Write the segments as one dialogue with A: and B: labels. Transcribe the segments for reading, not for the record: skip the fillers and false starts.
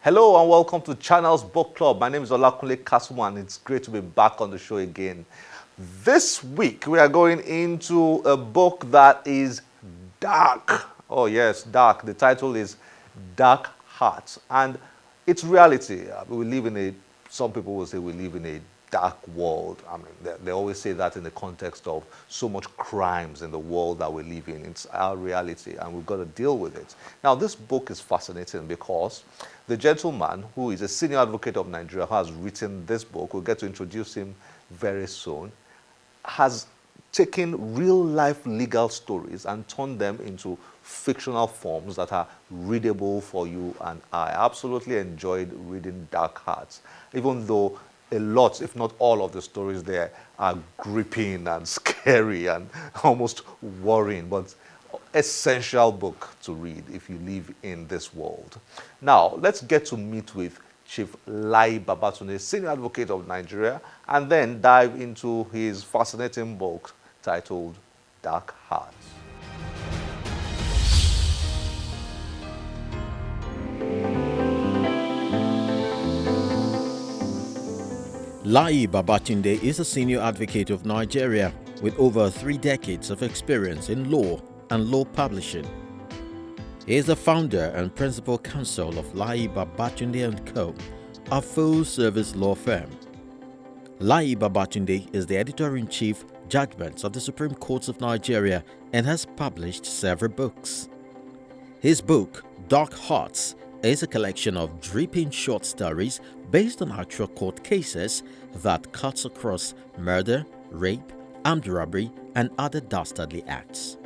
A: Hello and welcome to Channels Book Club. My name is Olakunle Kasuman. It's great to be back on the show again. This week we are going into a book that is dark. Oh yes, dark. The title is Dark Hearts. And it's reality. We live in some people will say we live in a dark world. I mean, they always say that in the context of so much crimes in the world that we live in. It's our reality and we've got to deal with it. Now, this book is fascinating because the gentleman who is a senior advocate of Nigeria who has written this book, we'll get to introduce him very soon, has taken real-life legal stories and turned them into fictional forms that are readable for you and I. Absolutely enjoyed reading Dark Hearts, even though a lot, if not all of the stories there are gripping and scary and almost worrying, but essential book to read if you live in this world. Now, let's get to meet with Chief Layi Babatunde, Senior Advocate of Nigeria, and then dive into his fascinating book titled Dark Hearts.
B: Layi Babatunde is a senior advocate of Nigeria with over 3 decades of experience in law and law publishing. He is the founder and principal counsel of Layi Babatunde & Co., a full-service law firm. Layi Babatunde is the editor-in-chief judgments of the Supreme Courts of Nigeria and has published several books. His book, Dark Hearts, is a collection of dripping short stories based on actual court cases that cuts across murder, rape, armed robbery, and other dastardly acts.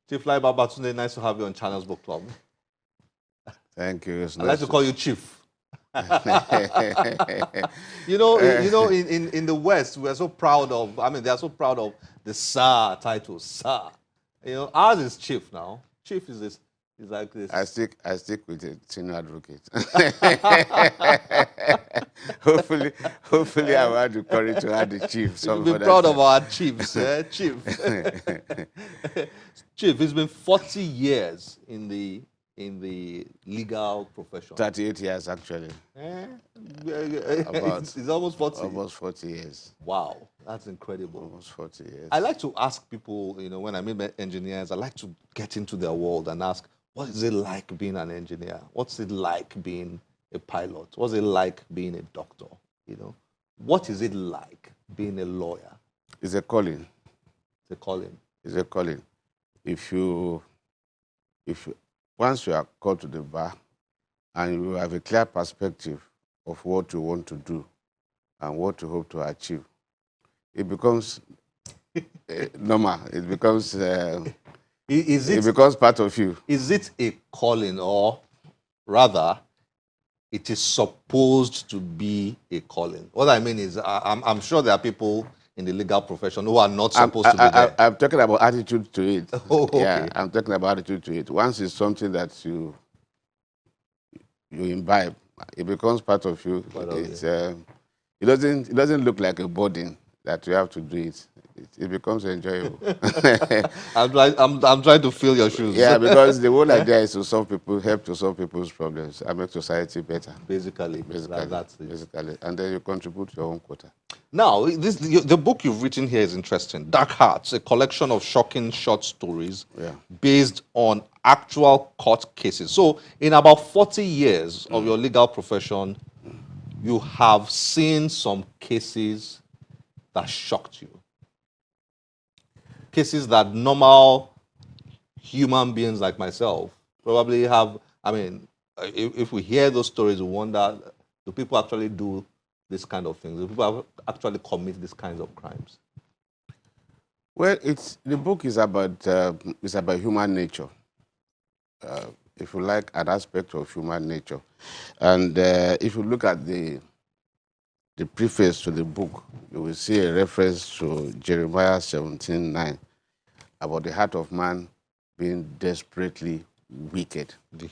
A: Chief Layi Babatunde, nice to have you on Channels Book Club.
C: Thank you.
A: I like to call you Chief. you know, in the West, we are so proud of, they are so proud of the Sir title, Sir. You know, ours is Chief now. Chief is like this.
C: I stick with a senior advocate. hopefully I will have the courage to add the chief.
A: We'll be proud of our chiefs, Chief. Chief, it's been 40 years in the legal profession.
C: 38 years actually.
A: It's almost 40.
C: Almost 40 years.
A: Wow, that's incredible.
C: Almost 40 years.
A: I like to ask people, when I meet engineers, I like to get into their world and ask, what is it like being an engineer? What's it like being a pilot? What's it like being a doctor? What is it like being a lawyer?
C: It's a calling.
A: It's a calling.
C: It's a calling. If you once you are called to the bar and you have a clear perspective of what you want to do and what you hope to achieve, it becomes normal. It becomes it becomes part of you.
A: Is it a calling, or rather, it is supposed to be a calling? What I mean is, I'm sure there are people in the legal profession who are not supposed to be there.
C: I'm talking about attitude to it.
A: Oh, okay.
C: Yeah, I'm talking about attitude to it. Once it's something that you imbibe, it becomes part of you. It doesn't look like a burden that you have to do it. It becomes enjoyable.
A: I'm trying to fill your shoes.
C: Yeah, because the whole idea is to help to solve people's problems and make society better.
A: Basically. That's it.
C: Basically, and then you contribute your own quota.
A: Now, the book you've written here is interesting. Dark Hearts, a collection of shocking short stories based on actual court cases. So, in about 40 years of your legal profession, you have seen some cases that shocked you. Cases that normal human beings like myself probably have. If we hear those stories, we wonder, do people actually do this kind of things? Do people actually commit these kinds of crimes?
C: Well, the book is about human nature. If you like, an aspect of human nature. And if you look at the preface to the book, you will see a reference to Jeremiah 17:9 about the heart of man being desperately wicked.
A: The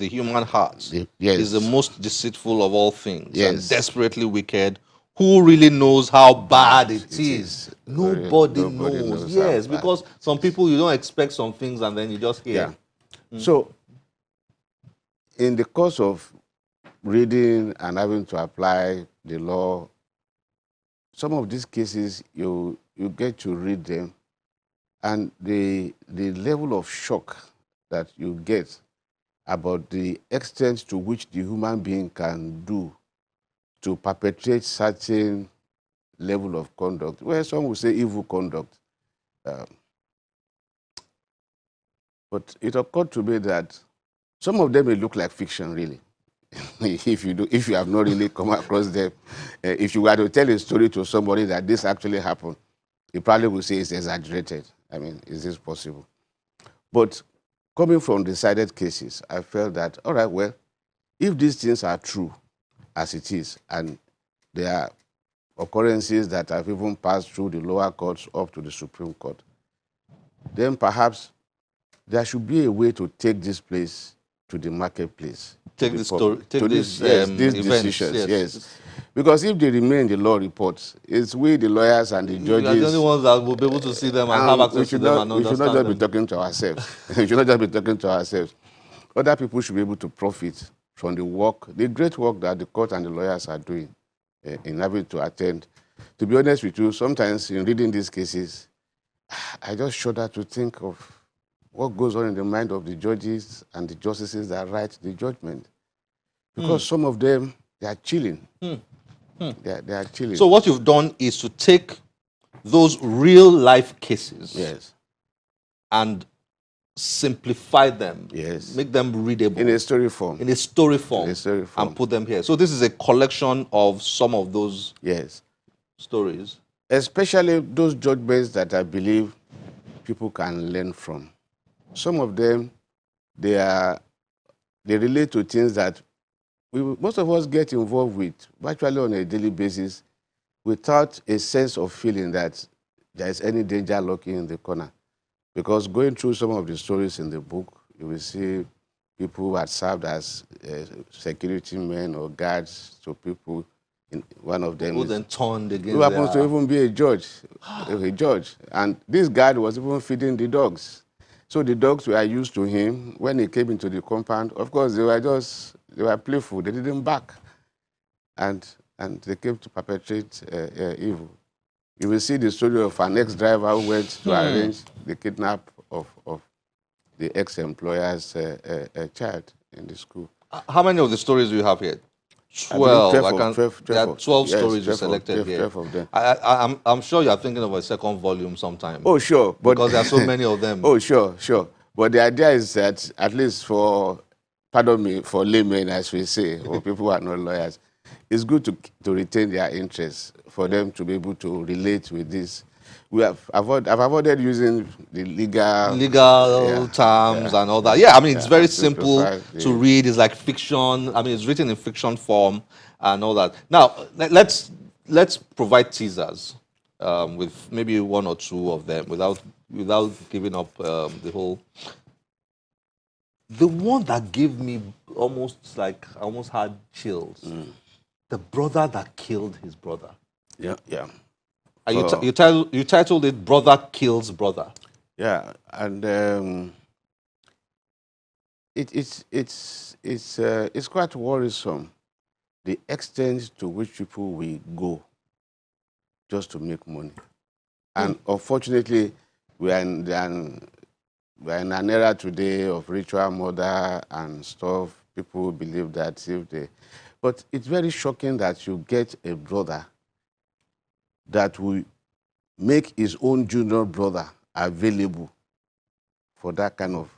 A: human heart
C: Yes.
A: is the most deceitful of all things,
C: Yes.
A: and desperately wicked. who really knows how bad it
C: it
A: is?
C: is.
A: Nobody
C: Nobody
A: knows.
C: knows how
A: Yes,
C: bad.
A: because some people, you don't expect some things and then you just hear.
C: Yeah. So, in the course of reading and having to apply the law, some of these cases you get to read them, and the level of shock that you get about the extent to which the human being can do to perpetrate certain level of conduct, where some will say evil conduct. But it occurred to me that some of them may look like fiction, really. If you have not really come across them, if you were to tell a story to somebody that this actually happened, he probably will say it's exaggerated. I mean, is this possible? But coming from decided cases, I felt that, all right, well, if these things are true as it is, and there are occurrences that have even passed through the lower courts up to the Supreme Court, then perhaps there should be a way to take this place to the marketplace, to
A: Take
C: the
A: this story,
C: public,
A: take
C: to
A: this
C: this, yes, these
A: events.
C: decisions, yes.
A: Yes.
C: Because if they remain in the law reports, it's we, the lawyers and the
A: You are the only
C: judges,
A: ones that will be able to see them and have
C: and
A: access to them and
C: we should not
A: understand
C: just be
A: them.
C: talking to ourselves. We should not just be talking to ourselves. Other people should be able to profit from the work, the great work that the court and the lawyers are doing in having to attend. To be honest with you, sometimes in reading these cases, I just shudder to think of what goes on in the mind of the judges and the justices that write the judgment. Because some of them, they are chilling. They are chilling.
A: So what you've done is to take those real life cases
C: yes,
A: and simplify them,
C: yes.
A: make them readable
C: In a story form.
A: in a story form,
C: In a story form.
A: and put them here. So this is a collection of some of those
C: Yes.
A: stories.
C: Especially those judgments that I believe people can learn from. Some of them, they relate to things that most of us get involved with virtually on a daily basis without a sense of feeling that there is any danger lurking in the corner. Because going through some of the stories in the book, you will see people who had served as security men or guards to people. One of them
A: Who then turned against
C: who happens to
A: their...
C: even be a judge, and this guard was even feeding the dogs. So the dogs were used to him. When he came into the compound, of course, they were playful. They didn't bark, and they came to perpetrate evil. You will see the story of an ex-driver who went to arrange the kidnap of the ex-employer's child in the school.
A: How many of the stories do you have here?
C: I believe
A: 12.
C: 12
A: There are 12
C: yes,
A: stories you
C: 12
A: selected here.
C: 12 of them.
A: I'm sure you're thinking of a second volume sometime.
C: Oh, sure. But
A: because there are so many of them.
C: Oh, sure. But the idea is that, at least for laymen, as we say, or people who are not lawyers, it's good to retain their interest, for them to be able to relate with this. I've avoided using the legal
A: terms and all that. Yeah, I mean, it's very simple
C: simplify
A: to read. It's like fiction. I mean, it's written in fiction form and all that. Now, let's provide teasers with maybe one or two of them without giving up the whole. The one that gave me almost had chills. The brother that killed his brother.
C: Yeah.
A: You titled it "Brother Kills Brother."
C: Yeah, and it's quite worrisome, the extent to which people will go just to make money. And unfortunately, we are in an era today of ritual murder and stuff. People believe that but it's very shocking that you get a brother that will make his own junior brother available for that kind of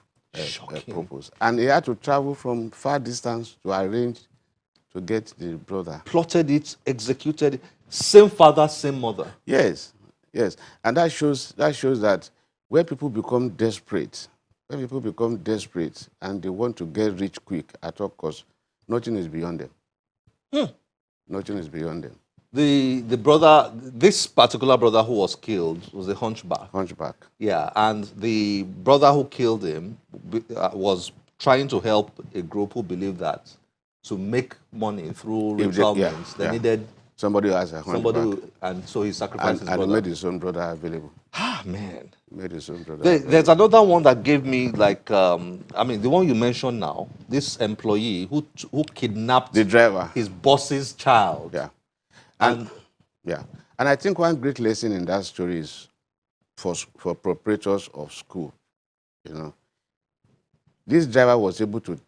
C: purpose. And he had to travel from far distance to arrange to get the brother.
A: Plotted it, executed it. Same father, same mother.
C: Yes. And that shows that when people become desperate and they want to get rich quick at all costs, nothing is beyond them. Nothing is beyond them.
A: The brother, this particular brother who was killed was a hunchback. Yeah, and the brother who killed him was trying to help a group who believed that to make money through ritual means, they needed
C: somebody who has a hunchback.
A: And so he sacrificed his
C: And he
A: brother.
C: made his own brother available.
A: Ah, man.
C: He made his own brother
A: There's
C: available.
A: another one that gave me like, I mean, the one you mentioned now, this employee who kidnapped
C: The driver.
A: his boss's child.
C: Yeah.
A: And
C: Yeah. And I think one great lesson in that story is for proprietors of school, you know. This driver was able to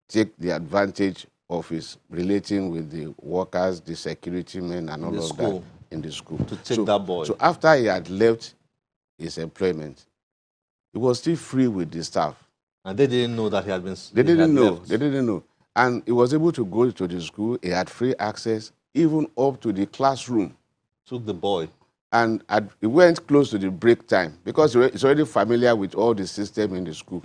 C: take the advantage of his relating with the workers, the security men, and all of that in the school.
A: To take that boy.
C: So after he had left his employment, he was still free with the staff.
A: And they didn't know that he had been.
C: They didn't know.
A: Left.
C: They didn't know. And he was able to go to the school. He had free access, even up to the classroom.
A: Took the boy.
C: And he went close to the break time because he's already familiar with all the system in the school.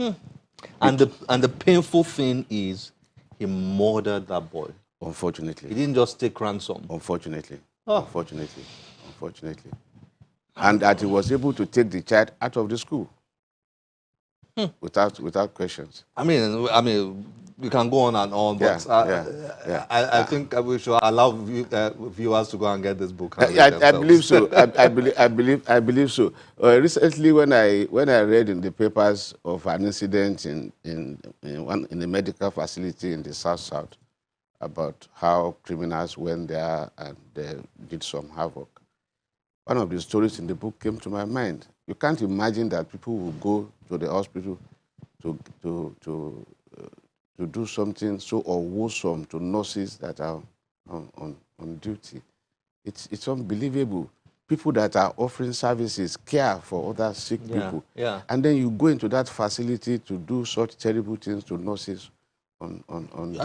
A: And the painful thing is, he murdered that boy.
C: Unfortunately.
A: He didn't just take ransom.
C: Unfortunately.
A: Oh.
C: Unfortunately. And that he was able to take the child out of the school without questions.
A: I mean, we can go on and on, but I think we should allow viewers to go and get this book.
C: I believe so. I believe so. Recently, when I read in the papers of an incident in a medical facility in the South about how criminals went there and did some havoc, one of the stories in the book came to my mind. You can't imagine that people will go to the hospital to do something so unwholesome to nurses that are on duty. It's unbelievable. People that are offering services, care for other sick people.
A: Yeah.
C: And then you go into that facility to do such terrible things to nurses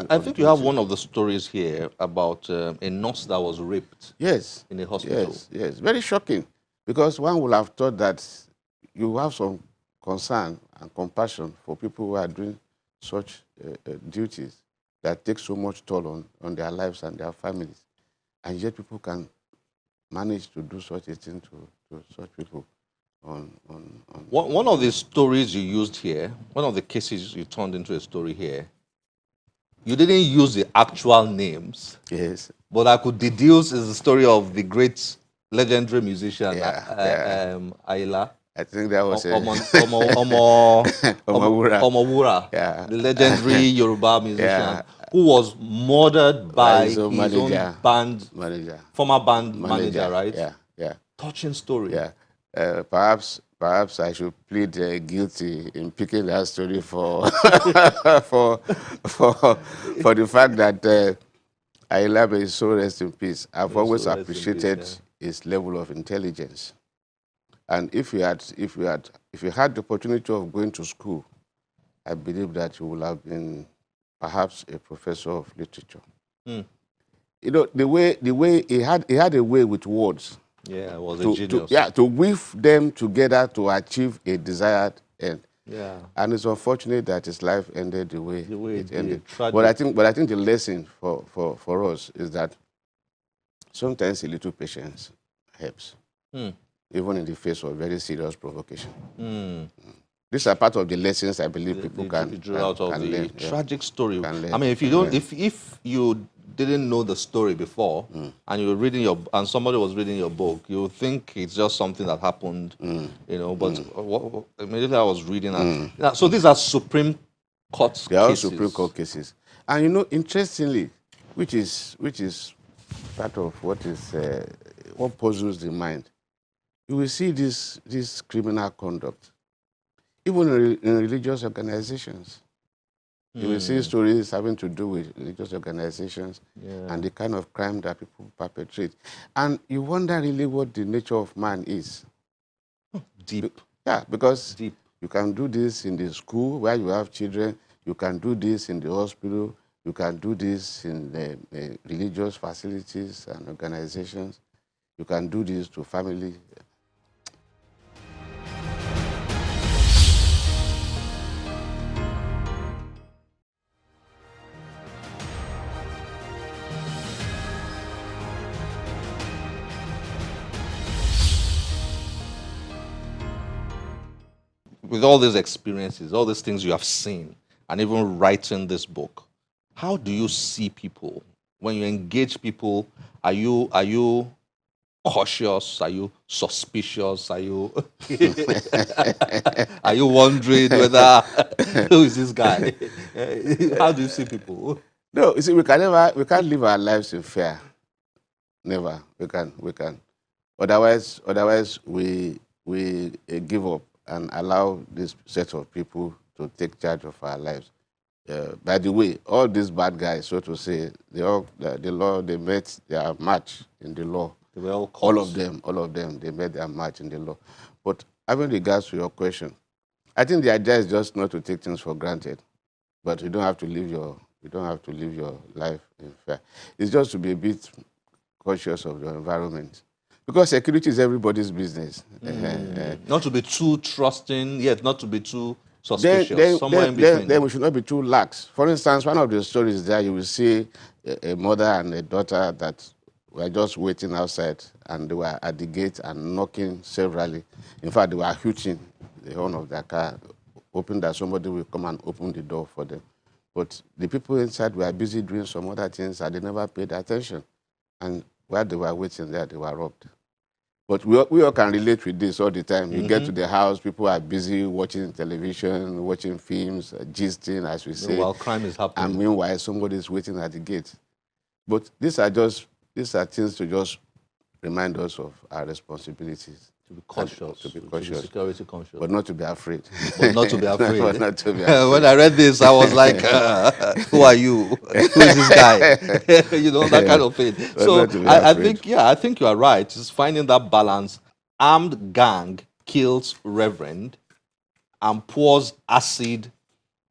A: I think you have one of the stories here about a nurse that was raped.
C: Yes.
A: In a hospital.
C: Yes. Very shocking. Because one would have thought that you have some concern and compassion for people who are doing such duties that take so much toll on their lives and their families. And yet people can manage to do such a thing to such people.
A: One of the stories you used here, one of the cases you turned into a story here, you didn't use the actual names.
C: Yes.
A: But I could deduce is the story of the great legendary musician, Ayla.
C: I think that was
A: Omowura, the legendary Yoruba musician, who was murdered by his own band manager, former band manager, right?
C: Yeah.
A: Touching story.
C: Yeah. Perhaps I should plead guilty in picking that story for for the fact that Ayla, may his soul rest in peace. I've always appreciated his level of intelligence. And if you had the opportunity of going to school, I believe that you would have been perhaps a professor of literature. You know, the way he had a way with words.
A: Yeah, it was a genius.
C: To weave them together to achieve a desired end.
A: Yeah.
C: And it's unfortunate that his life ended the way it ended.
A: Tragic.
C: But I think the lesson for us is that sometimes a little patience helps. Even in the face of very serious provocation. These are part of the lessons I believe people can
A: drew out of the
C: learn,
A: tragic story. I mean, if you didn't know the story before, and you were reading and somebody was reading your book, you would think it's just something that happened, you know. But immediately I was reading, so these are Supreme Court cases.
C: They are all Supreme Court cases, and you know, interestingly, which is part of what puzzles the mind. You will see this criminal conduct, even in religious organizations. You will see stories having to do with religious organizations and the kind of crime that people perpetrate. And you wonder really what the nature of man is.
A: Deep.
C: Yeah, because
A: Deep.
C: You can do this in the school where you have children. You can do this in the hospital. You can do this in the religious facilities and organizations. You can do this to family.
A: With all these experiences, all these things you have seen, and even writing this book, how do you see people when you engage people, are you cautious? Are you suspicious? Are you are you wondering whether who is this guy? How do you see people?
C: No, you see, we can't live our lives in fear. Never. We can. Otherwise, we give up and allow this set of people to take charge of our lives. By the way, all these bad guys, so to say, the law, they met their match in the law.
A: They were all
C: All
A: cops.
C: of them, they made their match in the law. But having regards to your question, I think the idea is just not to take things for granted. But you don't have to live your life in fear. It's just to be a bit cautious of your environment. Because security is everybody's business.
A: Not to be too trusting, yet not to be too suspicious. Somewhere in between.
C: Then we should not be too lax. For instance, one of the stories there, you will see a mother and a daughter that were just waiting outside, and they were at the gate and knocking severally. In fact, they were hooting the horn of their car, hoping that somebody will come and open the door for them. But the people inside were busy doing some other things, and they never paid attention. And while they were waiting there, they were robbed. But we all can relate with this all the time. You get to the house, people are busy watching television, watching films, gisting, as we say.
A: While crime is happening.
C: And meanwhile, somebody is waiting at the gate. But these are things to just remind us of our responsibilities.
A: To be cautious.
C: To be cautious.
A: Security conscious.
C: But not to be afraid.
A: But not to be afraid.
C: But not to be afraid.
A: When I read this, I was like, who are you? Who is this guy? You know, that kind of thing.
C: But
A: So
C: not to be
A: I
C: afraid.
A: I think you are right. It's finding that balance. Armed gang kills reverend and pours acid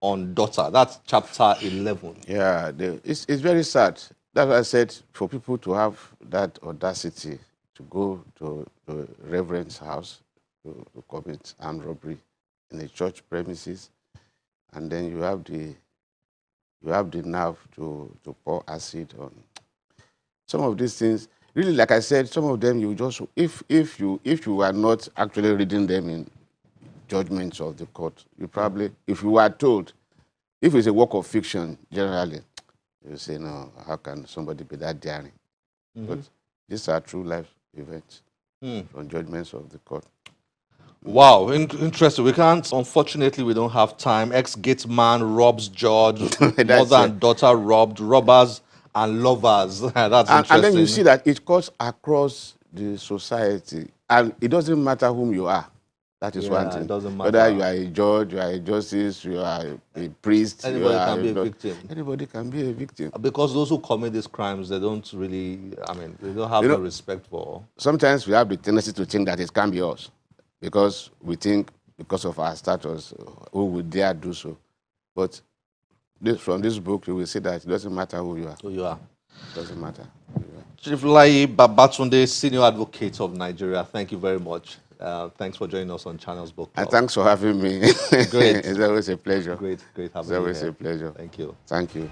A: on daughter. That's chapter 11.
C: Yeah, it's very sad. That's why I said for people to have that audacity to go to the reverend's house to commit armed robbery in a church premises, and then you have the nerve to pour acid on some of these things. Really, like I said, some of them you just if you are not actually reading them in judgments of the court, you probably, if you are told, if it's a work of fiction, generally, you say, no, how can somebody be that daring? But these are true life events from judgments of the court.
A: Wow, interesting. We can't, unfortunately, we don't have time. Ex-gate man robs judge, mother and daughter robbed, robbers and lovers. That's interesting.
C: And then you see that it cuts across the society. And it doesn't matter whom you are. That is one thing.
A: It doesn't matter.
C: Whether you are a judge, you are a justice, you are a priest.
A: Anybody can be a victim.
C: Anybody can be a victim.
A: Because those who commit these crimes, they don't really, they don't have no respect for.
C: Sometimes we have the tendency to think that it can be us. Because we think, because of our status, who would dare do so. But from this book, you will see that it doesn't matter who you are.
A: Who you are.
C: It doesn't matter who you are.
A: Chief Layi Babatunde, Senior Advocate of Nigeria, thank you very much. Thanks for joining us on Channels Book Club.
C: And thanks for having me.
A: Great.
C: It's always a pleasure.
A: Great having you.
C: It's always
A: here.
C: a pleasure.
A: Thank you.
C: Thank you.